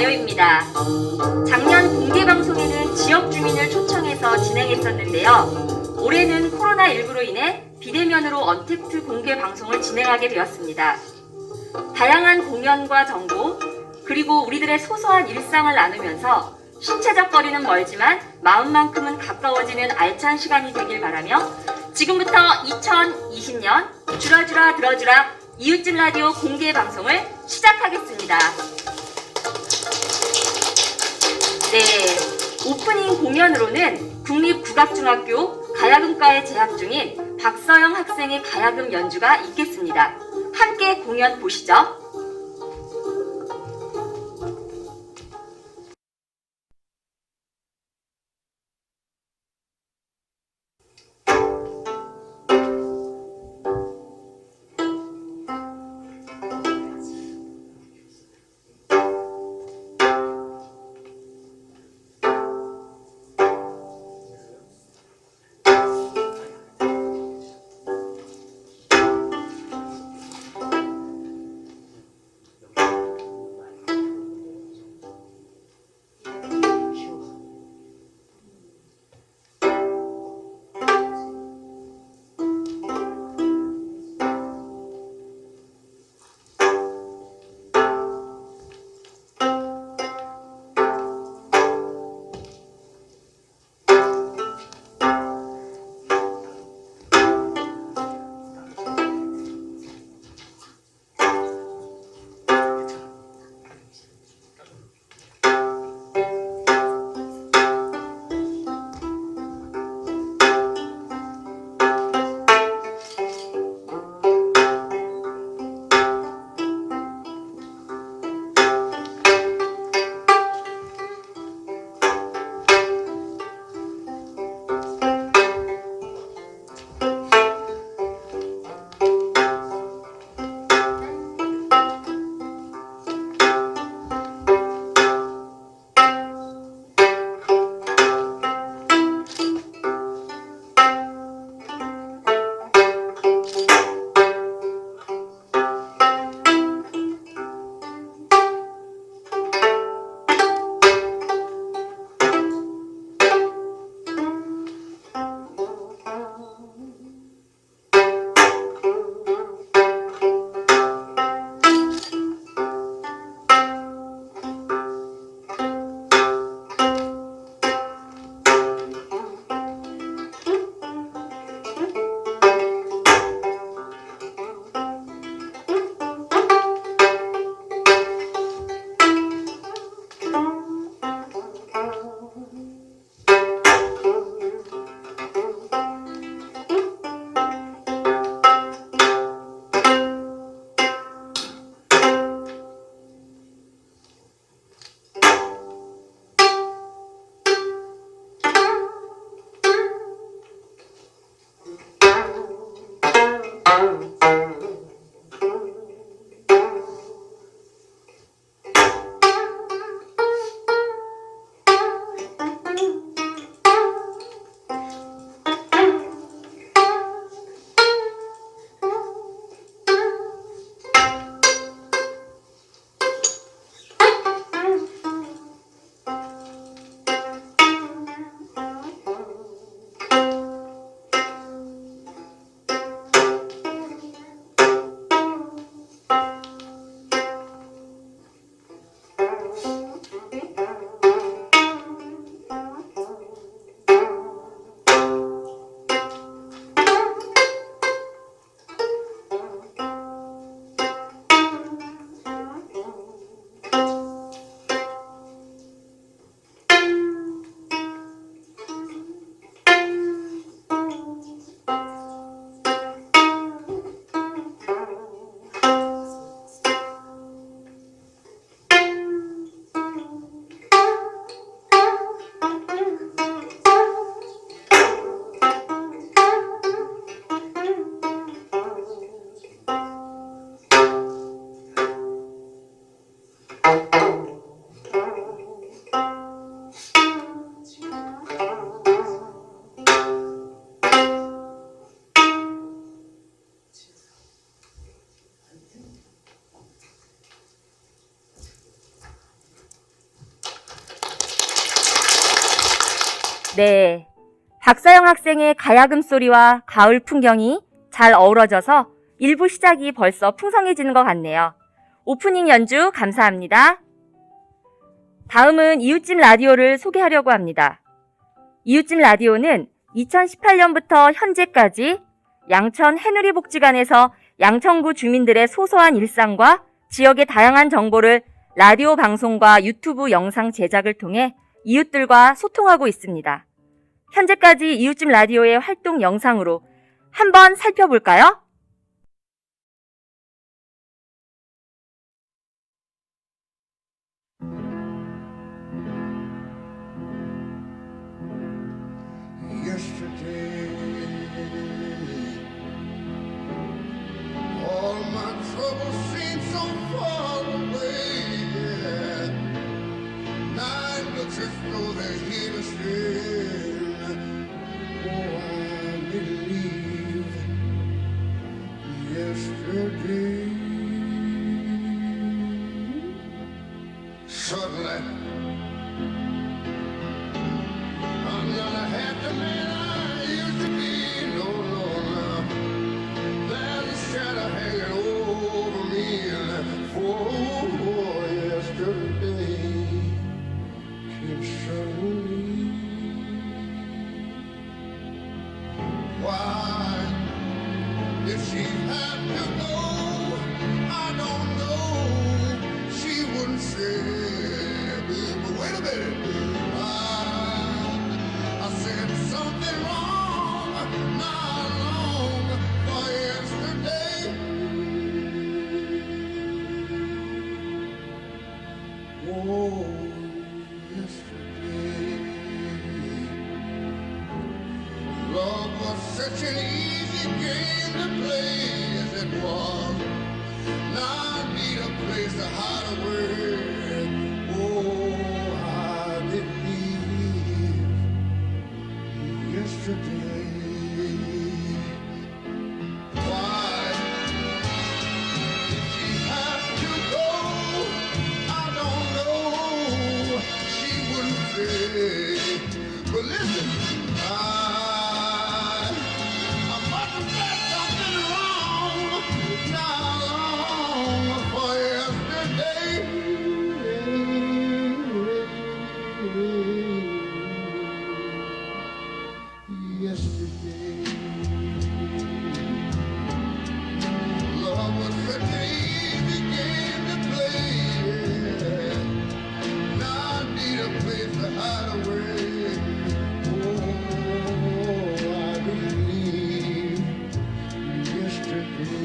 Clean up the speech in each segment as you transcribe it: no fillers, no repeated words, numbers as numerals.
가요입니다. 작년 공개방송에는 지역 주민을 초청해서 진행했었는데요. 올해는 코로나19로 인해 비대면으로 언택트 공개 방송을 진행하게 되었습니다. 다양한 공연과 정보, 그리고 우리들의 소소한 일상을 나누면서 신체적 거리는 멀지만 마음만큼은 가까워지는 알찬 시간이 되길 바라며 지금부터 2020년 주라주라 들어주라 이웃집 라디오 공개 방송을 시작하겠습니다. 네, 오프닝 공연으로는 국립국악중학교 가야금과에 재학 중인 박서영 학생의 가야금 연주가 있겠습니다. 함께 공연 보시죠. 네, 박서영 학생의 가야금 소리와 가을 풍경이 잘 어우러져서 1부 시작이 벌써 풍성해지는 것 같네요. 오프닝 연주 감사합니다. 다음은 이웃집 라디오를 소개하려고 합니다. 이웃집 라디오는 2018년부터 현재까지 양천 해누리복지관에서 양천구 주민들의 소소한 일상과 지역의 다양한 정보를 라디오 방송과 유튜브 영상 제작을 통해 이웃들과 소통하고 있습니다. 현재까지 이웃집 라디오의 활동 영상으로 한번 살펴볼까요? Yesterday, all my troubles seem so far away. Yeah. Night looks as though they're here to stay. Oh, I believe yesterday. Suddenly, I'm not a happy man I used to be, no, no, no. There's a shadow hanging over me, and oh, yesterday came suddenly. Why did she have to go? I don't know. She wouldn't say, but wait a minute. I said something wrong, not long for yesterday. Oh, yesterday. Love was such an easy game to play as it was. Now I need a place to hide away. Oh, I believe yesterday. Why did she have to go? I don't know. She wouldn't say. But listen, I must have said something wrong. Not long for yesterday. Yesterday, love was such an easy game to play. Now I need a place to hide away. Oh, I believe yesterday.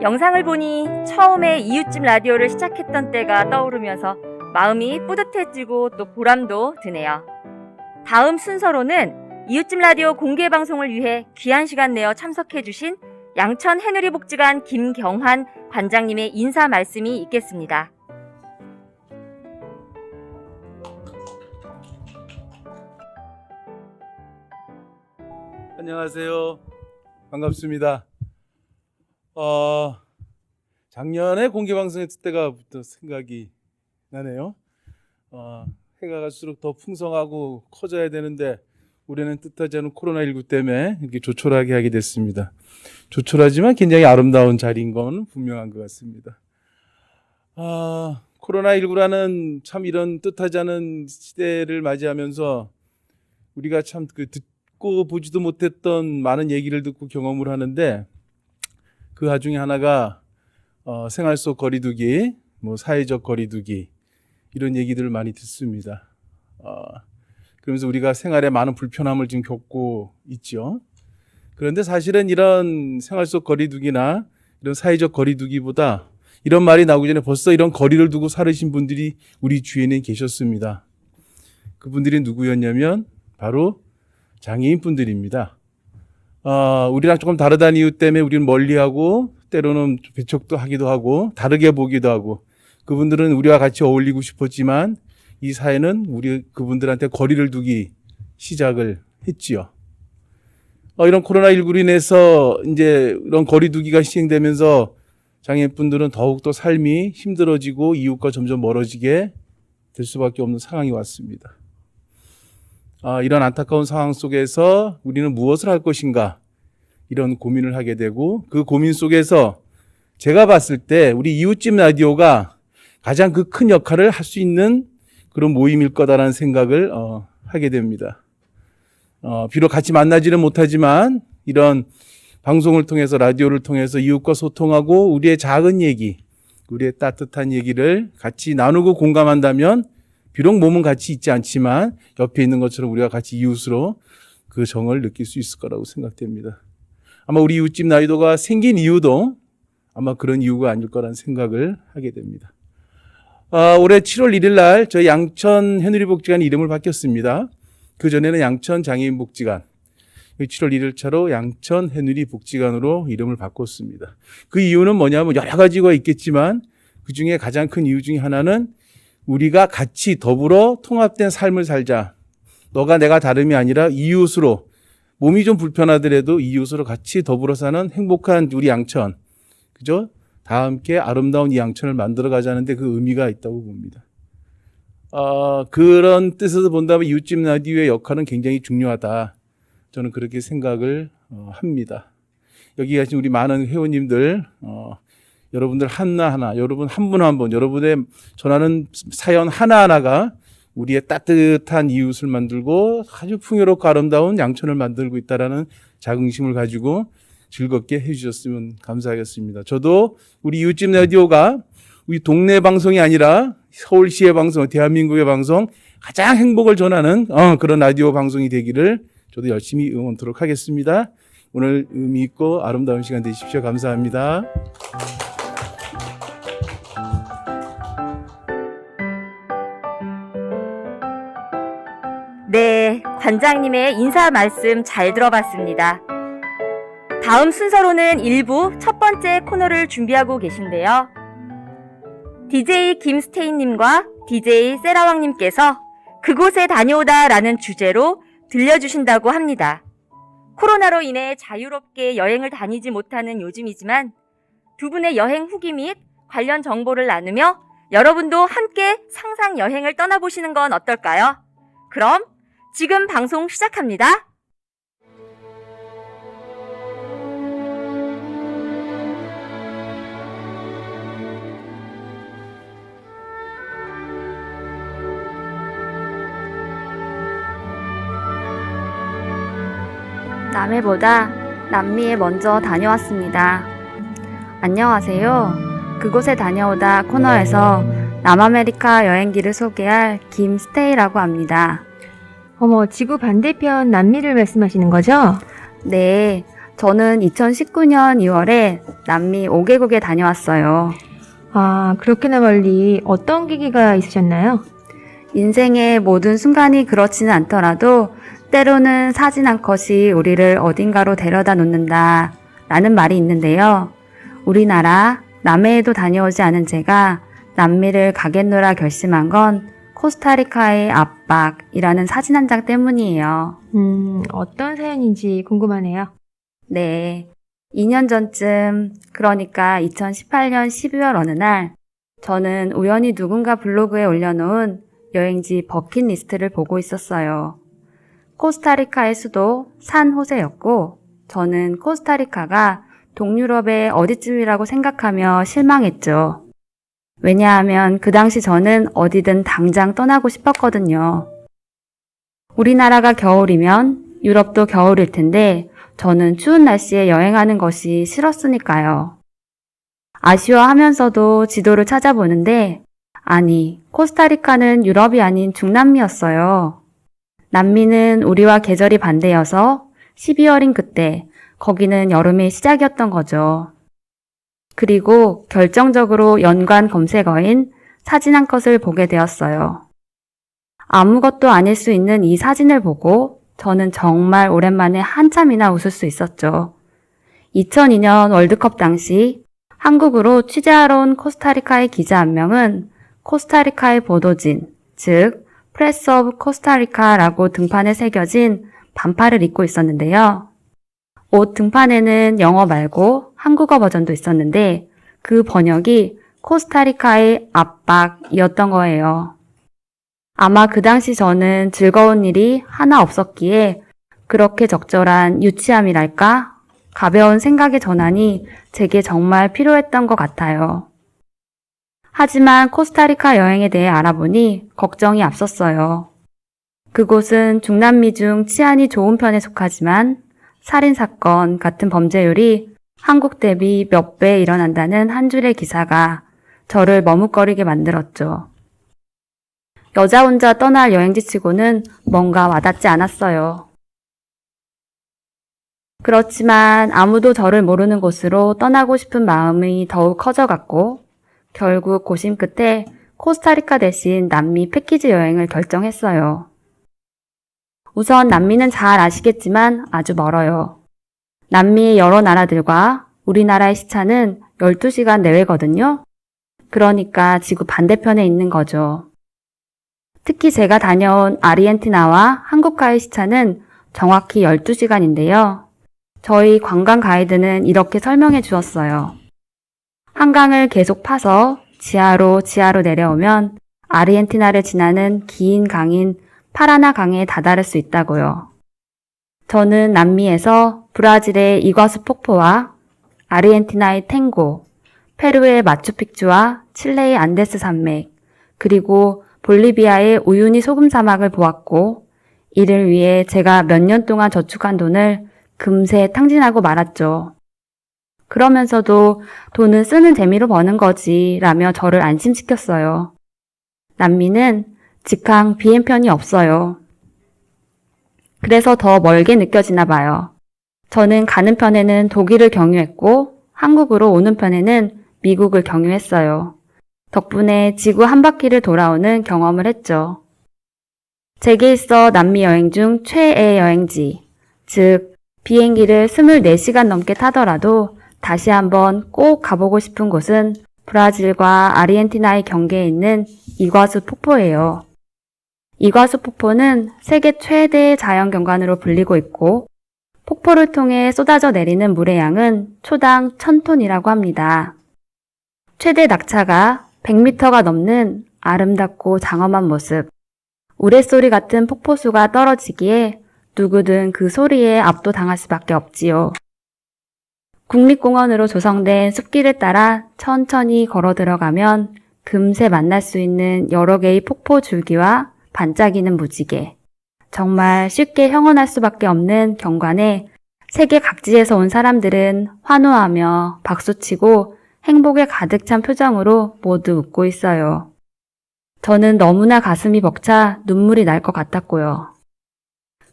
영상을 보니 처음에 이웃집 라디오를 시작했던 때가 떠오르면서 마음이 뿌듯해지고 또 보람도 드네요. 다음 순서로는 이웃집 라디오 공개 방송을 위해 귀한 시간 내어 참석해주신 양천 해누리복지관 김경환 관장님의 인사 말씀이 있겠습니다. 안녕하세요. 반갑습니다. 작년에 공개방송했을 때가부터 생각이 나네요. 해가 갈수록 더 풍성하고 커져야 되는데 올해는 뜻하지 않은 코로나19 때문에 이렇게 조촐하게 하게 됐습니다. 조촐하지만 굉장히 아름다운 자리인 건 분명한 것 같습니다. 코로나19라는 참 이런 뜻하지 않은 시대를 맞이하면서 우리가 참 듣고 보지도 못했던 많은 얘기를 듣고 경험을 하는데 그 와중에 하나가 생활 속 거리두기, 사회적 거리두기 이런 얘기들을 많이 듣습니다. 그러면서 우리가 생활에 많은 불편함을 지금 겪고 있죠. 그런데 사실은 이런 생활 속 거리두기나 이런 사회적 거리두기보다 이런 말이 나오기 전에 벌써 이런 거리를 두고 살으신 분들이 우리 주위에는 계셨습니다. 그분들이 누구였냐면 바로 장애인 분들입니다. 우리랑 조금 다르다는 이유 때문에 우리는 멀리하고 때로는 배척도 하기도 하고 다르게 보기도 하고 그분들은 우리와 같이 어울리고 싶었지만 이 사회는 우리 그분들한테 거리를 두기 시작을 했지요. 이런 코로나19로 인해서 이제 이런 거리 두기가 시행되면서 장애인분들은 더욱더 삶이 힘들어지고 이웃과 점점 멀어지게 될 수밖에 없는 상황이 왔습니다. 이런 안타까운 상황 속에서 우리는 무엇을 할 것인가 이런 고민을 하게 되고 그 고민 속에서 제가 봤을 때 우리 이웃집 라디오가 가장 그 큰 역할을 할 수 있는 그런 모임일 거다라는 생각을 하게 됩니다. 비록 같이 만나지는 못하지만 이런 방송을 통해서 라디오를 통해서 이웃과 소통하고 우리의 작은 얘기, 우리의 따뜻한 얘기를 같이 나누고 공감한다면 비록 몸은 같이 있지 않지만 옆에 있는 것처럼 우리가 같이 이웃으로 그 정을 느낄 수 있을 거라고 생각됩니다. 아마 우리 이웃집 라디오가 생긴 이유도 아마 그런 이유가 아닐 거라는 생각을 하게 됩니다. 올해 7월 1일 날 저희 양천 해누리복지관이 이름을 바뀌었습니다. 그전에는 양천 장애인복지관, 7월 1일 차로 양천 해누리복지관으로 이름을 바꿨습니다. 그 이유는 뭐냐면 여러 가지가 있겠지만 그중에 가장 큰 이유 중에 하나는 우리가 같이 더불어 통합된 삶을 살자. 너가 내가 다름이 아니라 이웃으로 몸이 좀 불편하더라도 이웃으로 같이 더불어 사는 행복한 우리 양천. 그죠? 다 함께 아름다운 이 양천을 만들어 가자는데 그 의미가 있다고 봅니다. 그런 뜻에서 본다면 이웃집 라디오의 역할은 굉장히 중요하다. 저는 그렇게 생각을 합니다. 여기 계신 우리 많은 회원님들, 여러분들 하나하나, 여러분 한 분 한 분, 여러분의 전하는 사연 하나하나가 우리의 따뜻한 이웃을 만들고 아주 풍요롭고 아름다운 양천을 만들고 있다라는 자긍심을 가지고 즐겁게 해주셨으면 감사하겠습니다. 저도 우리 이웃집 라디오가 우리 동네 방송이 아니라 서울시의 방송, 대한민국의 방송, 가장 행복을 전하는 그런 라디오 방송이 되기를 저도 열심히 응원토록 하겠습니다. 오늘 의미 있고 아름다운 시간 되십시오. 감사합니다. 네, 관장님의 인사 말씀 잘 들어봤습니다. 다음 순서로는 1부 첫 번째 코너를 준비하고 계신데요. DJ 김스테인님과 DJ 세라왕님께서 그곳에 다녀오다 라는 주제로 들려주신다고 합니다. 코로나로 인해 자유롭게 여행을 다니지 못하는 요즘이지만 두 분의 여행 후기 및 관련 정보를 나누며 여러분도 함께 상상 여행을 떠나보시는 건 어떨까요? 그럼 지금 방송 시작합니다. 남해보다 남미에 먼저 다녀왔습니다. 안녕하세요. 그곳에 다녀오다 코너에서 남아메리카 여행기를 소개할 김스테이라고 합니다. 어머, 지구 반대편 남미를 말씀하시는 거죠? 네, 저는 2019년 2월에 남미 5개국에 다녀왔어요. 아, 그렇게나 멀리 어떤 계기가 있으셨나요? 인생의 모든 순간이 그렇지는 않더라도 때로는 사진 한 컷이 우리를 어딘가로 데려다 놓는다 라는 말이 있는데요. 우리나라 남해에도 다녀오지 않은 제가 남미를 가겠노라 결심한 건 코스타리카의 압박이라는 사진 한 장 때문이에요. 어떤 사연인지 궁금하네요. 네, 2년 전쯤, 그러니까 2018년 12월 어느 날 저는 우연히 누군가 블로그에 올려놓은 여행지 버킷리스트를 보고 있었어요. 코스타리카의 수도 산호세였고 저는 코스타리카가 동유럽의 어디쯤이라고 생각하며 실망했죠. 왜냐하면 그 당시 저는 어디든 당장 떠나고 싶었거든요. 우리나라가 겨울이면 유럽도 겨울일 텐데 저는 추운 날씨에 여행하는 것이 싫었으니까요. 아쉬워하면서도 지도를 찾아보는데 아니, 코스타리카는 유럽이 아닌 중남미였어요. 남미는 우리와 계절이 반대여서 12월인 그때 거기는 여름의 시작이었던 거죠. 그리고 결정적으로 연관 검색어인 사진 한 컷을 보게 되었어요. 아무것도 아닐 수 있는 이 사진을 보고 저는 정말 오랜만에 한참이나 웃을 수 있었죠. 2002년 월드컵 당시 한국으로 취재하러 온 코스타리카의 기자 한 명은 코스타리카의 보도진, 즉 프레스 오브 코스타리카라고 등판에 새겨진 반팔을 입고 있었는데요. 옷 등판에는 영어 말고 한국어 버전도 있었는데 그 번역이 코스타리카의 압박이었던 거예요. 아마 그 당시 저는 즐거운 일이 하나 없었기에 그렇게 적절한 유치함이랄까? 가벼운 생각의 전환이 제게 정말 필요했던 것 같아요. 하지만 코스타리카 여행에 대해 알아보니 걱정이 앞섰어요. 그곳은 중남미 중 치안이 좋은 편에 속하지만 살인사건 같은 범죄율이 한국 대비 몇 배 일어난다는 한 줄의 기사가 저를 머뭇거리게 만들었죠. 여자 혼자 떠날 여행지치고는 뭔가 와닿지 않았어요. 그렇지만 아무도 저를 모르는 곳으로 떠나고 싶은 마음이 더욱 커져갔고 결국 고심 끝에 코스타리카 대신 남미 패키지 여행을 결정했어요. 우선 남미는 잘 아시겠지만 아주 멀어요. 남미의 여러 나라들과 우리나라의 시차는 12시간 내외거든요. 그러니까 지구 반대편에 있는 거죠. 특히 제가 다녀온 아르헨티나와 한국과의 시차는 정확히 12시간인데요. 저희 관광 가이드는 이렇게 설명해 주었어요. 한강을 계속 파서 지하로 내려오면 아르헨티나를 지나는 긴 강인 파라나 강에 다다를 수 있다고요. 저는 남미에서 브라질의 이과수 폭포와 아르헨티나의 탱고, 페루의 마추픽추와 칠레의 안데스 산맥, 그리고 볼리비아의 우유니 소금 사막을 보았고 이를 위해 제가 몇 년 동안 저축한 돈을 금세 탕진하고 말았죠. 그러면서도 돈은 쓰는 재미로 버는 거지 라며 저를 안심시켰어요. 남미는 직항 비행편이 없어요. 그래서 더 멀게 느껴지나 봐요. 저는 가는 편에는 독일을 경유했고 한국으로 오는 편에는 미국을 경유했어요. 덕분에 지구 한 바퀴를 돌아오는 경험을 했죠. 제게 있어 남미 여행 중 최애 여행지, 즉 비행기를 24시간 넘게 타더라도 다시 한번 꼭 가보고 싶은 곳은 브라질과 아르헨티나의 경계에 있는 이과수 폭포예요. 이과수 폭포는 세계 최대의 자연경관으로 불리고 있고 폭포를 통해 쏟아져 내리는 물의 양은 초당 1000톤이라고 합니다. 최대 낙차가 100m가 넘는 아름답고 장엄한 모습, 우레소리 같은 폭포수가 떨어지기에 누구든 그 소리에 압도당할 수밖에 없지요. 국립공원으로 조성된 숲길을 따라 천천히 걸어 들어가면 금세 만날 수 있는 여러 개의 폭포 줄기와 반짝이는 무지개. 정말 쉽게 형언할 수밖에 없는 경관에 세계 각지에서 온 사람들은 환호하며 박수치고 행복에 가득 찬 표정으로 모두 웃고 있어요. 저는 너무나 가슴이 벅차 눈물이 날 것 같았고요.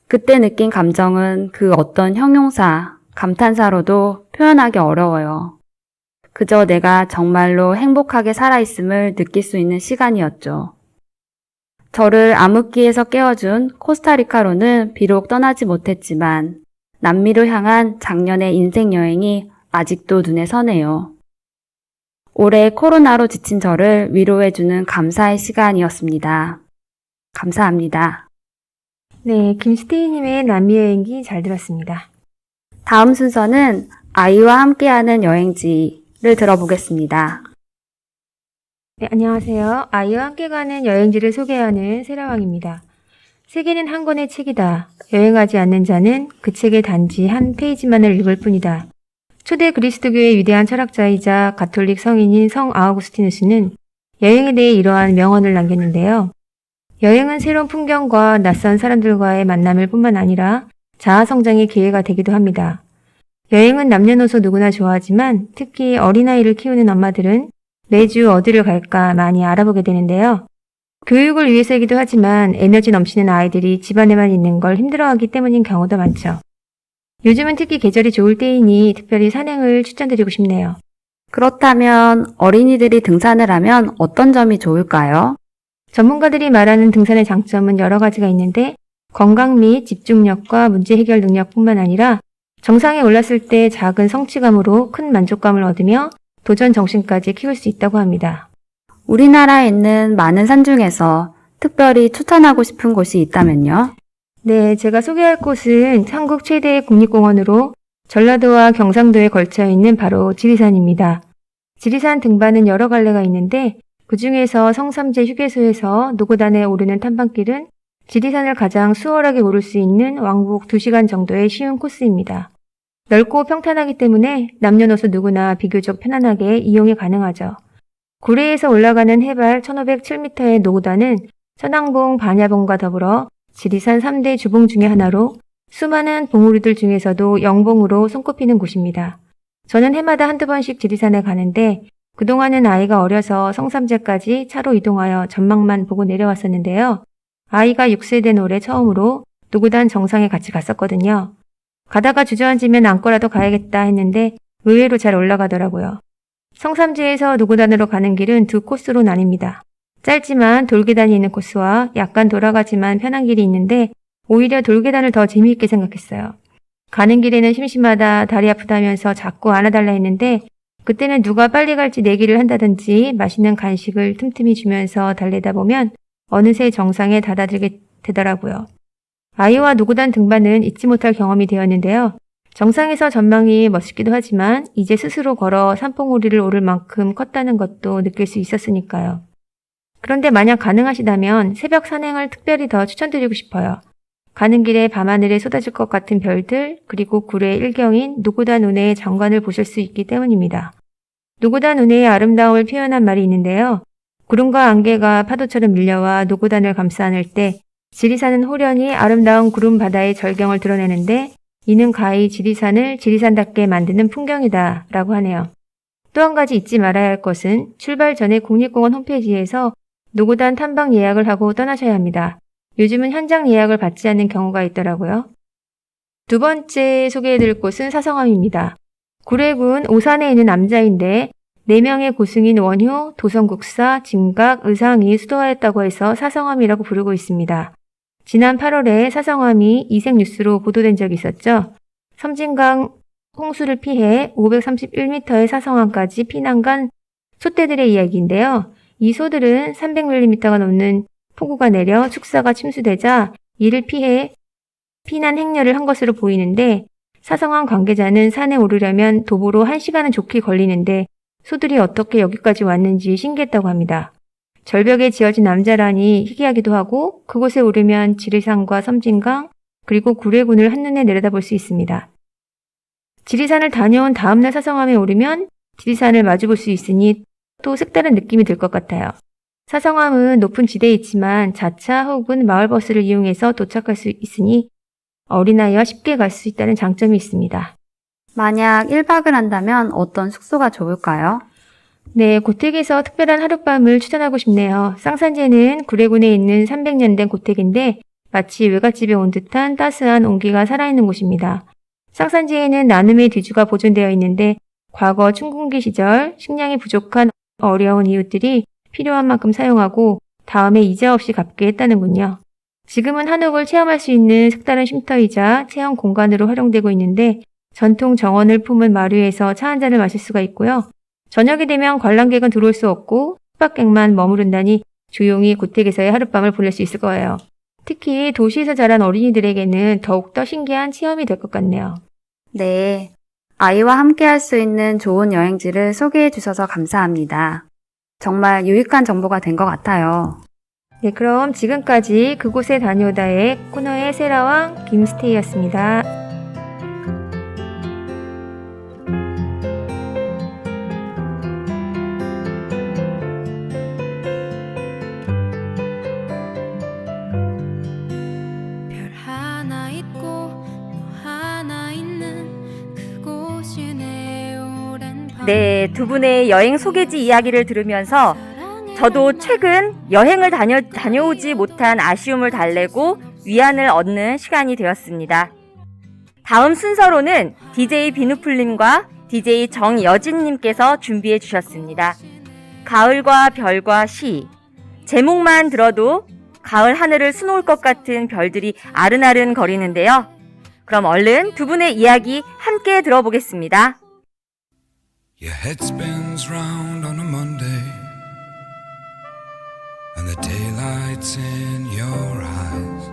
그때 느낀 감정은 그 어떤 형용사, 감탄사로도 표현하기 어려워요. 그저 내가 정말로 행복하게 살아있음을 느낄 수 있는 시간이었죠. 저를 암흑기에서 깨워준 코스타리카로는 비록 떠나지 못했지만 남미로 향한 작년의 인생 여행이 아직도 눈에 서네요. 올해 코로나로 지친 저를 위로해주는 감사의 시간이었습니다. 감사합니다. 네, 김스테이님의 남미 여행기 잘 들었습니다. 다음 순서는 아이와 함께하는 여행지를 들어보겠습니다. 네, 안녕하세요. 아이와 함께 가는 여행지를 소개하는 세라왕입니다. 세계는 한 권의 책이다. 여행하지 않는 자는 그 책의 단지 한 페이지만을 읽을 뿐이다. 초대 그리스도교의 위대한 철학자이자 가톨릭 성인인 성 아우구스티누스는 여행에 대해 이러한 명언을 남겼는데요. 여행은 새로운 풍경과 낯선 사람들과의 만남일 뿐만 아니라 자아 성장의 기회가 되기도 합니다. 여행은 남녀노소 누구나 좋아하지만 특히 어린아이를 키우는 엄마들은 매주 어디를 갈까 많이 알아보게 되는데요. 교육을 위해서이기도 하지만 에너지 넘치는 아이들이 집안에만 있는 걸 힘들어하기 때문인 경우도 많죠. 요즘은 특히 계절이 좋을 때이니 특별히 산행을 추천드리고 싶네요. 그렇다면 어린이들이 등산을 하면 어떤 점이 좋을까요? 전문가들이 말하는 등산의 장점은 여러 가지가 있는데 건강 및 집중력과 문제 해결 능력뿐만 아니라 정상에 올랐을 때 작은 성취감으로 큰 만족감을 얻으며 도전 정신까지 키울 수 있다고 합니다. 우리나라에 있는 많은 산 중에서 특별히 추천하고 싶은 곳이 있다면요? 네, 제가 소개할 곳은 한국 최대의 국립공원으로 전라도와 경상도에 걸쳐 있는 바로 지리산입니다. 지리산 등반은 여러 갈래가 있는데 그 중에서 성삼재 휴게소에서 노고단에 오르는 탐방길은 지리산을 가장 수월하게 오를 수 있는 왕복 2시간 정도의 쉬운 코스입니다. 넓고 평탄하기 때문에 남녀노소 누구나 비교적 편안하게 이용이 가능하죠. 구례에서 올라가는 해발 1507m의 노고단은 천왕봉, 반야봉과 더불어 지리산 3대 주봉 중의 하나로 수많은 봉우리들 중에서도 영봉으로 손꼽히는 곳입니다. 저는 해마다 한두 번씩 지리산에 가는데 그동안은 아이가 어려서 성삼재까지 차로 이동하여 전망만 보고 내려왔었는데요. 아이가 6세 된 올해 처음으로 노고단 정상에 같이 갔었거든요. 가다가 주저앉으면 안고라도 가야겠다 했는데 의외로 잘 올라가더라고요. 성삼재에서 노고단으로 가는 길은 두 코스로 나뉩니다. 짧지만 돌계단이 있는 코스와 약간 돌아가지만 편한 길이 있는데 오히려 돌계단을 더 재미있게 생각했어요. 가는 길에는 심심하다, 다리 아프다면서 자꾸 안아달라 했는데 그때는 누가 빨리 갈지 내기를 한다든지 맛있는 간식을 틈틈이 주면서 달래다 보면 어느새 정상에 다다들게 되더라고요. 아이와 노고단 등반은 잊지 못할 경험이 되었는데요. 정상에서 전망이 멋있기도 하지만 이제 스스로 걸어 산봉우리를 오를 만큼 컸다는 것도 느낄 수 있었으니까요. 그런데 만약 가능하시다면 새벽 산행을 특별히 더 추천드리고 싶어요. 가는 길에 밤하늘에 쏟아질 것 같은 별들, 그리고 구례의 일경인 노고단 운해의 장관을 보실 수 있기 때문입니다. 노고단 운해의 아름다움을 표현한 말이 있는데요. 구름과 안개가 파도처럼 밀려와 노고단을 감싸 안을 때 지리산은 호련히 아름다운 구름 바다의 절경을 드러내는데 이는 가히 지리산을 지리산답게 만드는 풍경이다 라고 하네요. 또 한 가지 잊지 말아야 할 것은 출발 전에 국립공원 홈페이지에서 노고단 탐방 예약을 하고 떠나셔야 합니다. 요즘은 현장 예약을 받지 않는 경우가 있더라고요. 두 번째 소개해드릴 곳은 사성암입니다. 구례군 오산에 있는 남자인데 4명의 고승인 원효, 도성국사, 진각, 의상이 수도하였다고 해서 사성암이라고 부르고 있습니다. 지난 8월에 사성암이 이색뉴스로 보도된 적이 있었죠. 섬진강 홍수를 피해 531m의 사성암까지 피난 간 소떼들의 이야기인데요. 이 소들은 300mm가 넘는 폭우가 내려 축사가 침수되자 이를 피해 피난 행렬을 한 것으로 보이는데 사성암 관계자는 산에 오르려면 도보로 1시간은 좋게 걸리는데 소들이 어떻게 여기까지 왔는지 신기했다고 합니다. 절벽에 지어진 남자라니 희귀하기도 하고 그곳에 오르면 지리산과 섬진강 그리고 구례군을 한눈에 내려다볼 수 있습니다. 지리산을 다녀온 다음날 사성암에 오르면 지리산을 마주볼 수 있으니 또 색다른 느낌이 들 것 같아요. 사성암은 높은 지대에 있지만 자차 혹은 마을버스를 이용해서 도착할 수 있으니 어린아이와 쉽게 갈 수 있다는 장점이 있습니다. 만약 1박을 한다면 어떤 숙소가 좋을까요? 네, 고택에서 특별한 하룻밤을 추천하고 싶네요. 쌍산제는 구례군에 있는 300년 된 고택인데 마치 외갓집에 온 듯한 따스한 온기가 살아있는 곳입니다. 쌍산제에는 나눔의 뒤주가 보존되어 있는데 과거 춘궁기 시절 식량이 부족한 어려운 이웃들이 필요한 만큼 사용하고 다음에 이자 없이 갚게 했다는군요. 지금은 한옥을 체험할 수 있는 색다른 쉼터이자 체험 공간으로 활용되고 있는데 전통 정원을 품은 마루에서 차 한 잔을 마실 수가 있고요. 저녁이 되면 관람객은 들어올 수 없고 숙박객만 머무른다니 조용히 고택에서의 하룻밤을 보낼 수 있을 거예요. 특히 도시에서 자란 어린이들에게는 더욱더 신기한 체험이 될 것 같네요. 네. 아이와 함께 할 수 있는 좋은 여행지를 소개해 주셔서 감사합니다. 정말 유익한 정보가 된 것 같아요. 네, 그럼 지금까지 그곳에 다녀오다의 코너의 세라왕 김스테이였습니다. 별 하나 있고 너 하나 있는 그곳이 내 오랜 밤. 네, 두 분의 여행 소개지 이야기를 들으면서 저도 최근 여행을 다녀오지 못한 아쉬움을 달래고 위안을 얻는 시간이 되었습니다. 다음 순서로는 DJ 비누풀님과 DJ 정여진님께서 준비해 주셨습니다. 가을과 별과 시. 제목만 들어도 가을 하늘을 수놓을 것 같은 별들이 아른아른 거리는데요. 그럼 얼른 두 분의 이야기 함께 들어보겠습니다. Your head spins round on a Monday, and the daylight's in your eyes.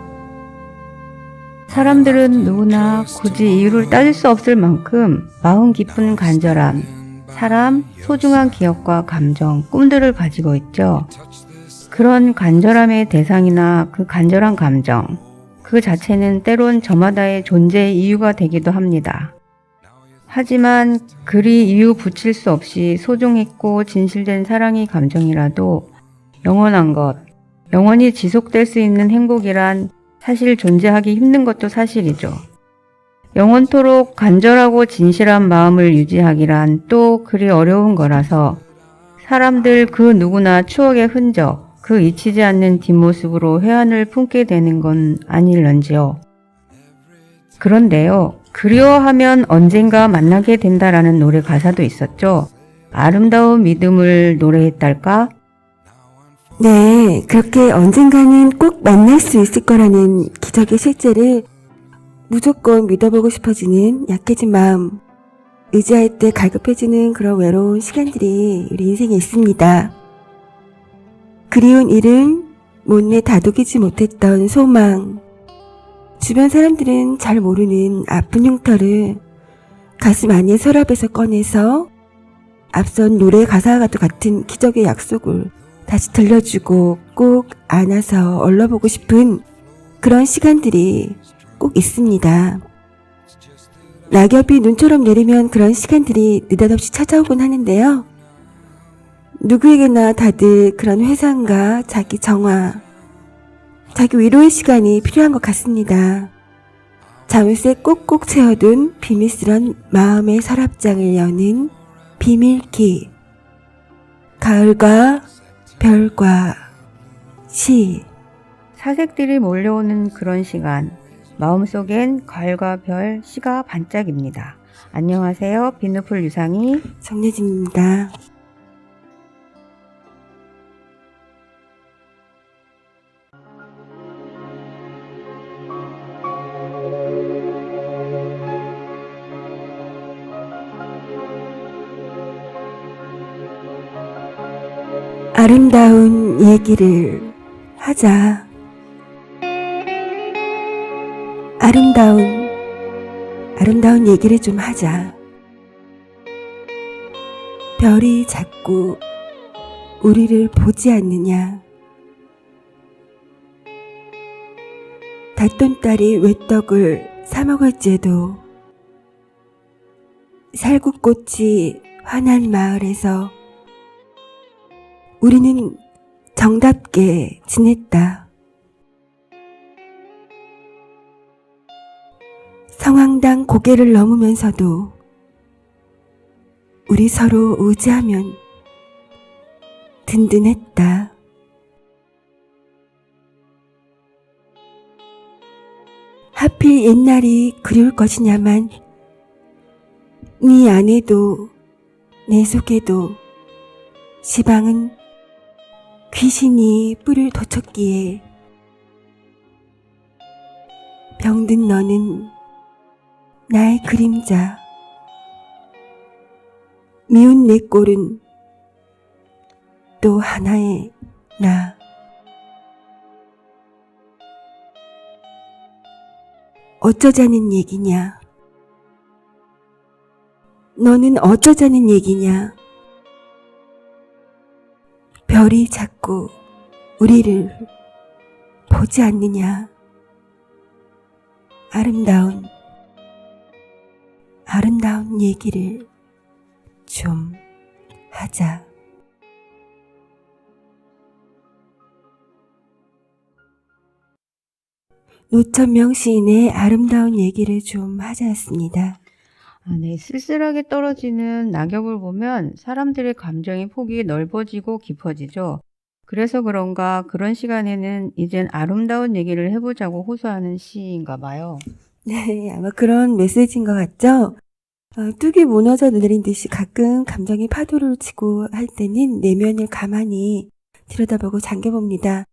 사람들은 누구나 굳이 이유를 따질 수 없을 만큼 마음 깊은 간절함, 사람, 소중한 기억과 감정, 꿈들을 가지고 있죠. 그런 간절함의 대상이나 그 간절한 감정, 그 자체는 때론 저마다의 존재의 이유가 되기도 합니다. 하지만 그리 이유 붙일 수 없이 소중했고 진실된 사랑의 감정이라도 영원한 것, 영원히 지속될 수 있는 행복이란 사실 존재하기 힘든 것도 사실이죠. 영원토록 간절하고 진실한 마음을 유지하기란 또 그리 어려운 거라서 사람들 그 누구나 추억의 흔적, 그 잊히지 않는 뒷모습으로 회한을 품게 되는 건 아닐런지요. 그런데요, 그리워하면 언젠가 만나게 된다라는 노래 가사도 있었죠. 아름다운 믿음을 노래했달까? 네, 그렇게 언젠가는 꼭 만날 수 있을 거라는 기적의 실제를 무조건 믿어보고 싶어지는 약해진 마음, 의지할 때 갈급해지는 그런 외로운 시간들이 우리 인생에 있습니다. 그리운 이름, 못내 다독이지 못했던 소망, 주변 사람들은 잘 모르는 아픈 흉터를 가슴 안의 서랍에서 꺼내서 앞선 노래 가사와 같은 기적의 약속을 다시 들려주고 꼭 안아서 얼러보고 싶은 그런 시간들이 꼭 있습니다. 낙엽이 눈처럼 내리면 그런 시간들이 느닷없이 찾아오곤 하는데요. 누구에게나 다들 그런 회상과 자기 정화, 자기 위로의 시간이 필요한 것 같습니다. 자물쇠 꼭꼭 채워둔 비밀스런 마음의 서랍장을 여는 비밀키, 가을과 별과 시. 사색들이 몰려오는 그런 시간, 마음속엔 가을과 별, 시가 반짝입니다. 안녕하세요. 비누풀 유상이 정예진입니다. 아름다운 얘기를 하자. 아름다운 얘기를 좀 하자. 별이 자꾸 우리를 보지 않느냐. 닷돈딸이 외떡을 사먹을지에도 살구꽃이 환한 마을에서 우리는 정답게 지냈다. 성황당 고개를 넘으면서도 우리 서로 의지하면 든든했다. 하필 옛날이 그리울 것이냐만 네 안에도 내 속에도 시방은 귀신이 뿔을 돋쳤기에 병든 너는 나의 그림자, 미운 내 꼴은 또 하나의 나. 어쩌자는 얘기냐? 너는 어쩌자는 얘기냐? 별이 자꾸 우리를 보지 않느냐? 아름다운 얘기를 좀 하자. 노천명 시인의 아름다운 얘기를 좀 하자였습니다. 네, 쓸쓸하게 떨어지는 낙엽을 보면 사람들의 감정의 폭이 넓어지고 깊어지죠. 그래서 그런가 그런 시간에는 이젠 아름다운 얘기를 해보자고 호소하는 시인가 봐요. 네, 아마 그런 메시지인 것 같죠? 뚝이 무너져 내린 듯이 가끔 감정이 파도를 치고 할 때는 내면을 가만히 들여다보고 잠겨봅니다.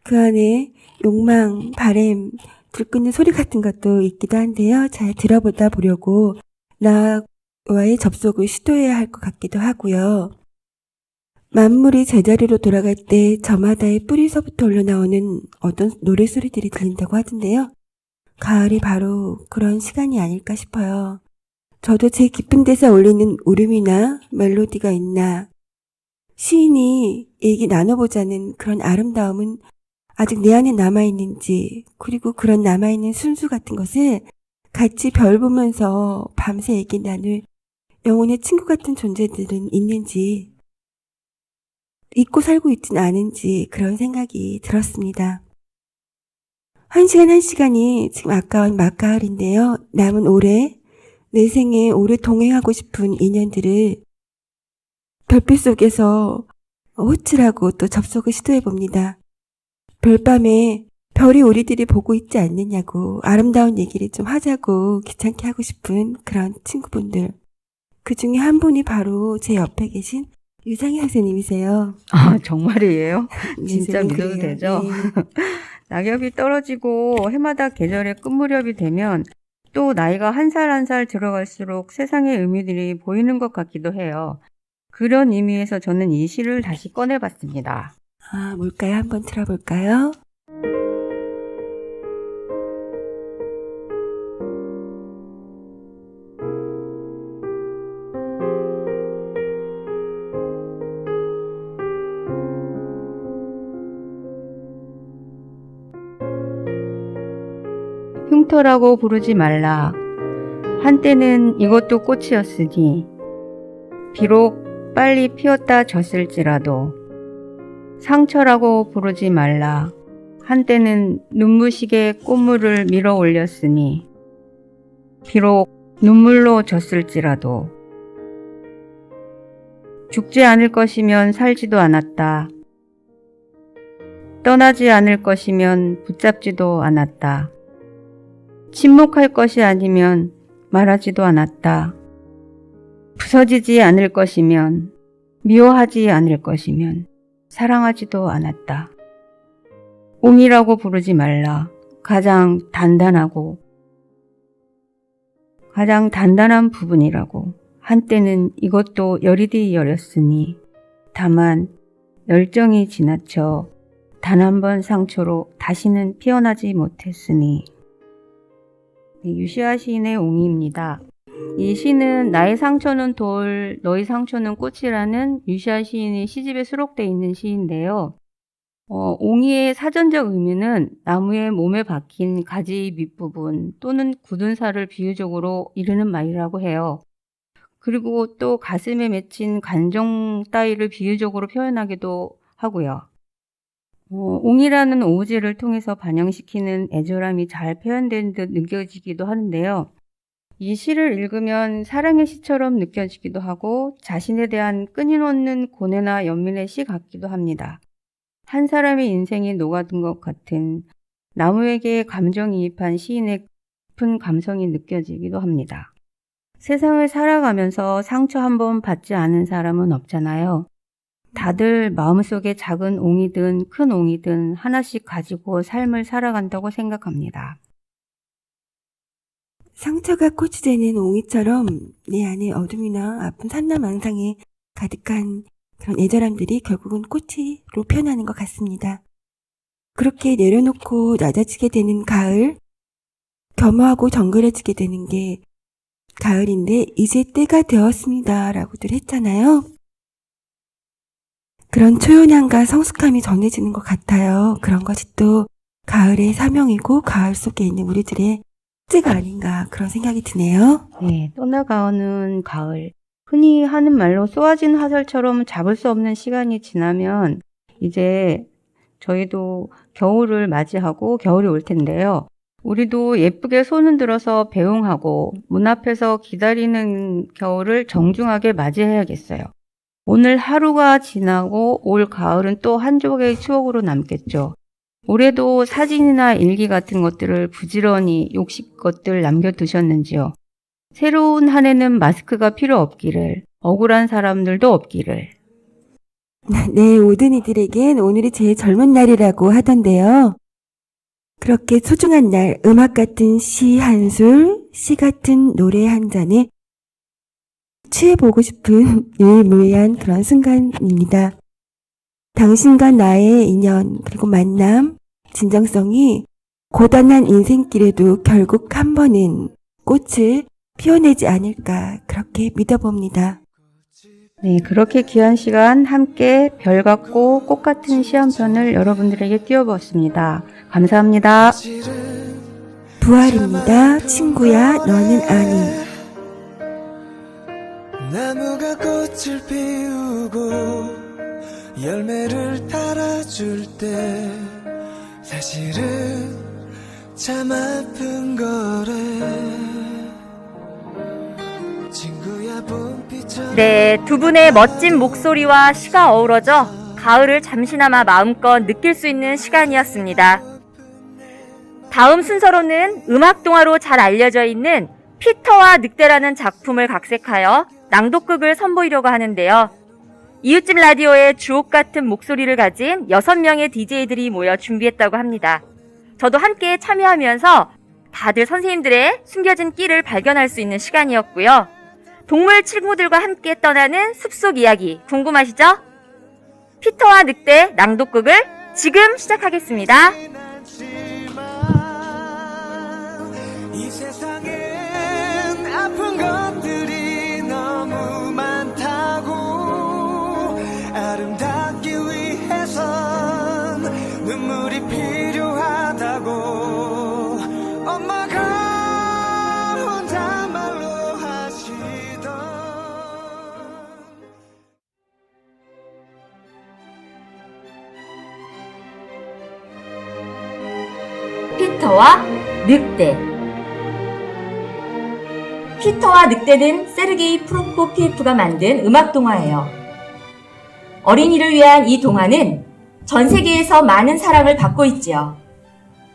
그 안에 욕망, 바램, 들끓는 소리 같은 것도 있기도 한데요. 잘 들어보다 보려고 나와의 접속을 시도해야 할 것 같기도 하고요. 만물이 제자리로 돌아갈 때 저마다의 뿌리서부터 흘러나오는 어떤 노래소리들이 들린다고 하던데요. 가을이 바로 그런 시간이 아닐까 싶어요. 저도 제 깊은 데서 울리는 울음이나 멜로디가 있나 시인이 얘기 나눠보자는 그런 아름다움은 아직 내 안에 남아있는지, 그리고 그런 남아있는 순수 같은 것을 같이 별 보면서 밤새 얘기 나눌 영혼의 친구 같은 존재들은 있는지, 잊고 살고 있진 않은지 그런 생각이 들었습니다. 한 시간이 지금 아까운 막가을인데요. 남은 올해, 내 생에 오래 동행하고 싶은 인연들을 별빛 속에서 호출하고 또 접속을 시도해봅니다. 별밤에 별이 우리들이 보고 있지 않느냐고 아름다운 얘기를 좀 하자고 귀찮게 하고 싶은 그런 친구분들. 그 중에 한 분이 바로 제 옆에 계신 유상희 선생님이세요. 아, 정말이에요? 네, 진짜 선생님, 믿어도 그래요. 되죠? 네. 낙엽이 떨어지고 해마다 계절의 끝무렵이 되면 또 나이가 한 살 한 살 들어갈수록 세상의 의미들이 보이는 것 같기도 해요. 그런 의미에서 저는 이 시를 다시 꺼내봤습니다. 아, 뭘까요? 한번 들어볼까요? 흉터라고 부르지 말라. 한때는 이것도 꽃이었으니 비록 빨리 피었다 졌을지라도 상처라고 부르지 말라. 한때는 눈부시게 꽃물을 밀어 올렸으니 비록 눈물로 졌을지라도 죽지 않을 것이면 살지도 않았다. 떠나지 않을 것이면 붙잡지도 않았다. 침묵할 것이 아니면 말하지도 않았다. 부서지지 않을 것이면, 미워하지 않을 것이면 사랑하지도 않았다. 옹이라고 부르지 말라. 가장 단단한 부분이라고. 한때는 이것도 열이디 열였으니 다만 열정이 지나쳐 단 한 번 상처로 다시는 피어나지 못했으니. 네, 유시아 시인의 옹이입니다. 이 시는 나의 상처는 돌, 너의 상처는 꽃이라는 유시아 시인의 시집에 수록되어 있는 시인데요. 옹이의 사전적 의미는 나무의 몸에 박힌 가지 밑부분 또는 굳은 살을 비유적으로 이르는 말이라고 해요. 그리고 또 가슴에 맺힌 간종 따위를 비유적으로 표현하기도 하고요. 옹이라는 오브제를 통해서 반영시키는 애절함이 잘 표현된 듯 느껴지기도 하는데요. 이 시를 읽으면 사랑의 시처럼 느껴지기도 하고 자신에 대한 끊임없는 고뇌나 연민의 시 같기도 합니다. 한 사람의 인생이 녹아든 것 같은 나무에게 감정이입한 시인의 깊은 감성이 느껴지기도 합니다. 세상을 살아가면서 상처 한 번 받지 않은 사람은 없잖아요. 다들 마음속에 작은 옹이든 큰 옹이든 하나씩 가지고 삶을 살아간다고 생각합니다. 상처가 꽃이 되는 옹이처럼 내 안에 어둠이나 아픈 산나망상에 가득한 그런 애절함들이 결국은 꽃으로 표현하는 것 같습니다. 그렇게 내려놓고 낮아지게 되는 가을, 겸허하고 정글해지게 되는 게 가을인데 이제 때가 되었습니다 라고들 했잖아요. 그런 초연함과 성숙함이 전해지는 것 같아요. 그런 것이 또 가을의 사명이고 가을 속에 있는 우리들의 숙제가 아닌가 그런 생각이 드네요. 네, 떠나가는 가을. 흔히 하는 말로 쏘아진 화살처럼 잡을 수 없는 시간이 지나면 이제 저희도 겨울을 맞이하고 겨울이 올 텐데요. 우리도 예쁘게 손을 들어서 배웅하고 문 앞에서 기다리는 겨울을 정중하게 맞이해야겠어요. 오늘 하루가 지나고 올 가을은 또 한 조각의 추억으로 남겠죠. 올해도 사진이나 일기 같은 것들을 부지런히 욕심것들 남겨두셨는지요. 새로운 한 해는 마스크가 필요 없기를, 억울한 사람들도 없기를. 네, 모든 이들에겐 오늘이 제일 젊은 날이라고 하던데요. 그렇게 소중한 날 음악 같은 시 한 술, 시 같은 노래 한 잔에 취해보고 싶은 유일무이한 그런 순간입니다. 당신과 나의 인연 그리고 만남, 진정성이 고단한 인생길에도 결국 한 번은 꽃을 피워내지 않을까 그렇게 믿어봅니다. 네, 그렇게 귀한 시간 함께 별 같고 꽃 같은 시 한 편을 여러분들에게 띄워보았습니다. 감사합니다. 부활입니다. 친구야, 너는 아니. 나무가 꽃을 피우고 열매를 달아줄 때 사실은 참 아픈 거래. 친구야 봄비처럼. 네, 두 분의 멋진 목소리와 시가 어우러져 가을을 잠시나마 마음껏 느낄 수 있는 시간이었습니다. 다음 순서로는 음악동화로 잘 알려져 있는 피터와 늑대라는 작품을 각색하여 낭독극을 선보이려고 하는데요. 이웃집 라디오의 주옥같은 목소리를 가진 6명의 DJ들이 모여 준비했다고 합니다. 저도 함께 참여하면서 다들 선생님들의 숨겨진 끼를 발견할 수 있는 시간이었고요. 동물 친구들과 함께 떠나는 숲속 이야기 궁금하시죠? 피터와 늑대 낭독극을 지금 시작하겠습니다. 이 세상엔 아픈 것들이 너무 많다고 아름답기 위해선 눈물이 필요하다고 엄마가 혼잣말로 하시던. 피터와 늑대. 피터와 늑대는 세르게이 프로코피에프가 만든 음악동화예요. 어린이를 위한 이 동화는 전 세계에서 많은 사랑을 받고 있지요.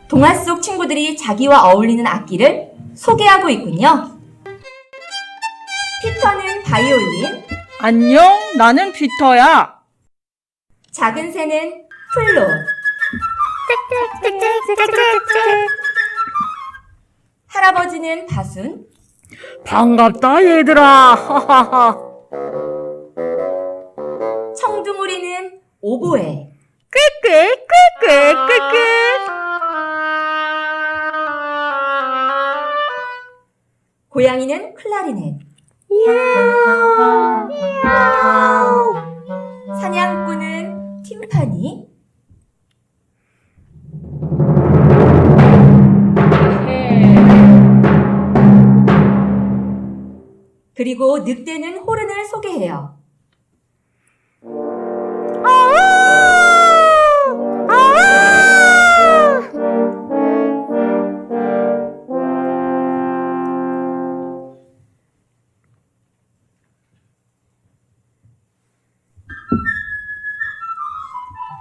동화 속 친구들이 자기와 어울리는 악기를 소개하고 있군요. 피터는 바이올린, 안녕, 나는 피터야. 작은 새는 플룻, 할아버지는 바순, 반갑다, 얘들아. 하하하. 청둥오리는 오보에, 꾀꾀. 고양이는 클라리넷, 사냥꾼은 팀파니, 그리고 늑대는 호른을 소개해요.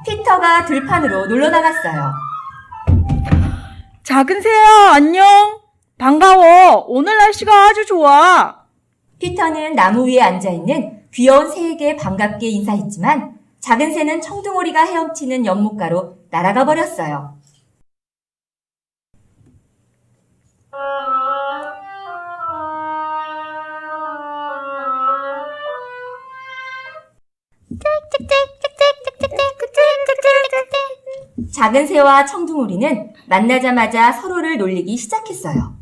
피터가 들판으로 놀러 나갔어요. 작은 새야, 안녕. 반가워. 오늘 날씨가 아주 좋아. 피터는 나무 위에 앉아있는 귀여운 새에게 반갑게 인사했지만 작은 새는 청둥오리가 헤엄치는 연못가로 날아가 버렸어요. 작은 새와 청둥오리는 만나자마자 서로를 놀리기 시작했어요.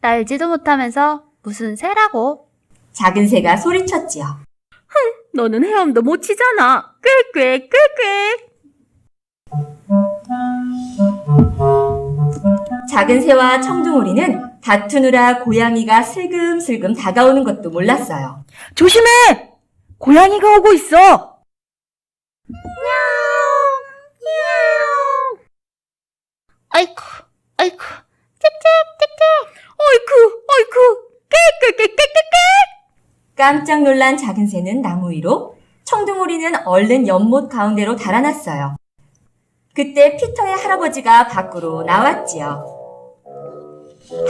날지도 못하면서 무슨 새라고? 작은 새가 소리쳤지요. 너는 헤엄도 못 치잖아. 꾀. 작은 새와 청둥오리는 다투느라 고양이가 슬금슬금 다가오는 것도 몰랐어요. 조심해! 고양이가 오고 있어. 아이쿠. 어이쿠. 꾀. 깜짝 놀란 작은 새는 나무 위로, 청둥오리는 얼른 연못 가운데로 달아났어요. 그때 피터의 할아버지가 밖으로 나왔지요.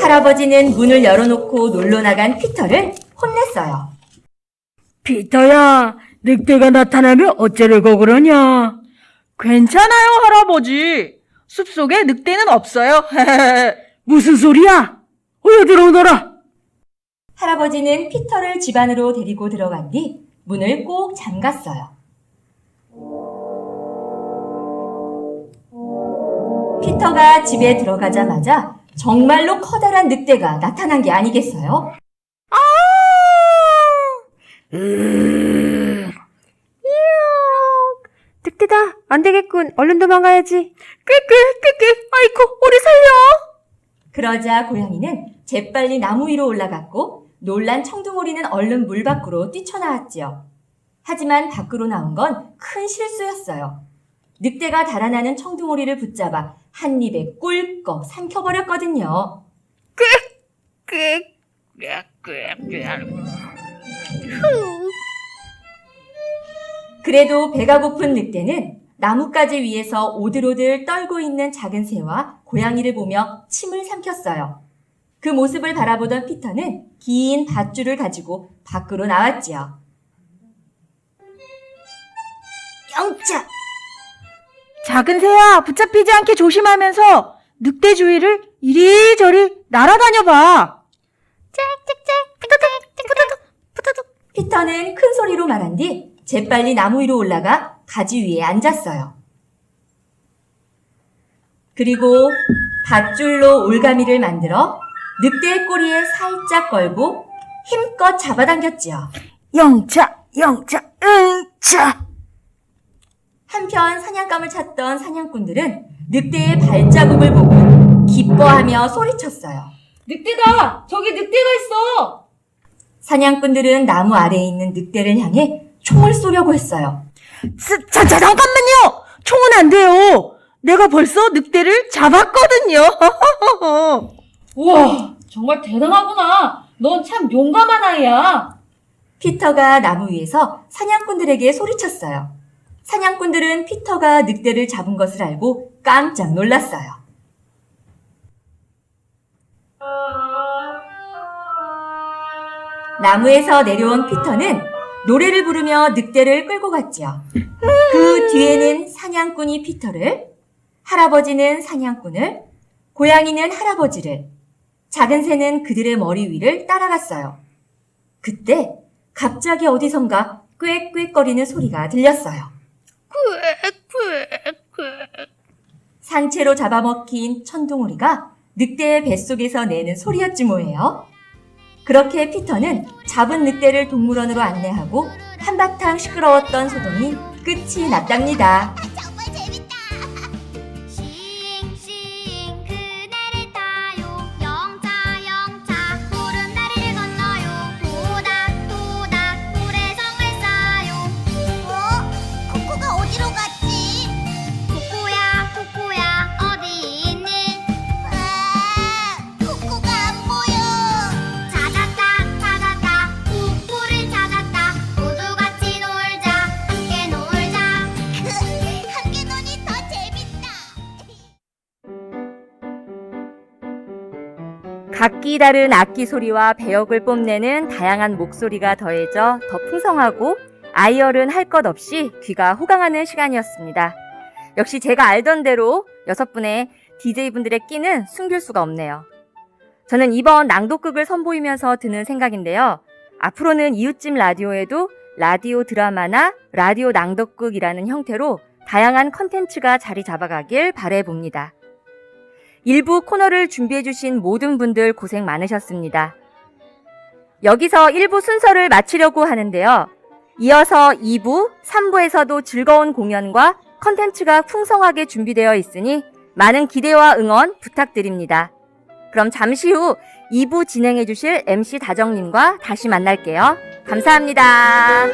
할아버지는 문을 열어놓고 놀러 나간 피터를 혼냈어요. 피터야, 늑대가 나타나면 어쩌려고 그러냐? 괜찮아요, 할아버지. 숲속에 늑대는 없어요. 무슨 소리야? 어여 들어오너라. 할아버지는 피터를 집 안으로 데리고 들어간 뒤 문을 꼭 잠갔어요. 피터가 집에 들어가자마자 정말로 커다란 늑대가 나타난 게 아니겠어요? 늑대다. 안 되겠군. 얼른 도망가야지. 아이고, 우리 살려. 그러자 고양이는 재빨리 나무 위로 올라갔고 놀란 청둥오리는 얼른 물 밖으로 뛰쳐나왔지요. 하지만 밖으로 나온 건 큰 실수였어요. 늑대가 달아나는 청둥오리를 붙잡아 한 입에 꿀꺽 삼켜버렸거든요. 그래도 배가 고픈 늑대는 나뭇가지 위에서 오들오들 떨고 있는 작은 새와 고양이를 보며 침을 삼켰어요. 그 모습을 바라보던 피터는 긴 밧줄을 가지고 밖으로 나왔지요. 영차! 작은 새야, 붙잡히지 않게 조심하면서 늑대 주위를 이리저리 날아다녀봐. 피터는 큰 소리로 말한 뒤 재빨리 나무 위로 올라가 가지 위에 앉았어요. 그리고 밧줄로 올가미를 만들어 늑대의 꼬리에 살짝 걸고 힘껏 잡아당겼지요. 영차, 응차. 한편 사냥감을 찾던 사냥꾼들은 늑대의 발자국을 보고 기뻐하며 소리쳤어요. 늑대다! 저기 늑대가 있어! 사냥꾼들은 나무 아래에 있는 늑대를 향해 총을 쏘려고 했어요. 잠깐만요! 총은 안 돼요! 내가 벌써 늑대를 잡았거든요! 우와, 정말 대단하구나! 넌 참 용감한 아이야! 피터가 나무 위에서 사냥꾼들에게 소리쳤어요. 사냥꾼들은 피터가 늑대를 잡은 것을 알고 깜짝 놀랐어요. 나무에서 내려온 피터는 노래를 부르며 늑대를 끌고 갔지요. 그 뒤에는 사냥꾼이 피터를, 할아버지는 사냥꾼을, 고양이는 할아버지를, 작은 새는 그들의 머리 위를 따라갔어요. 그때 갑자기 어디선가 꽥꽥거리는 소리가 들렸어요. 산채로 잡아먹힌 천둥오리가 늑대의 뱃속에서 내는 소리였지 뭐예요. 그렇게 피터는 잡은 늑대를 동물원으로 안내하고 한바탕 시끄러웠던 소동이 끝이 났답니다. 정말 재밌다. 싱싱 그네를 타요. 영차 푸른 다리를 건너요. 도닥도닥 모래성을 쌓요. 코코가 어디로 갔지? 코코야 어디 있니? 코코가 안 보여. 찾았다 코코를 찾았다. 모두 같이 놀자. 함께 놀자. 함께 노니 더 재밌다. 각기 다른 악기 소리와 배역을 뽐내는 다양한 목소리가 더해져 더 풍성하고 아이얼은 할 것 없이 귀가 호강하는 시간이었습니다. 역시 제가 알던 대로 6분의 DJ분들의 끼는 숨길 수가 없네요. 저는 이번 낭독극을 선보이면서 드는 생각인데요. 앞으로는 이웃집 라디오에도 라디오 드라마나 라디오 낭독극이라는 형태로 다양한 컨텐츠가 자리 잡아가길 바라봅니다. 일부 코너를 준비해주신 모든 분들 고생 많으셨습니다. 여기서 1부 순서를 마치려고 하는데요. 이어서 2부, 3부에서도 즐거운 공연과 컨텐츠가 풍성하게 준비되어 있으니 많은 기대와 응원 부탁드립니다. 그럼 잠시 후 2부 진행해 주실 MC 다정님과 다시 만날게요. 감사합니다.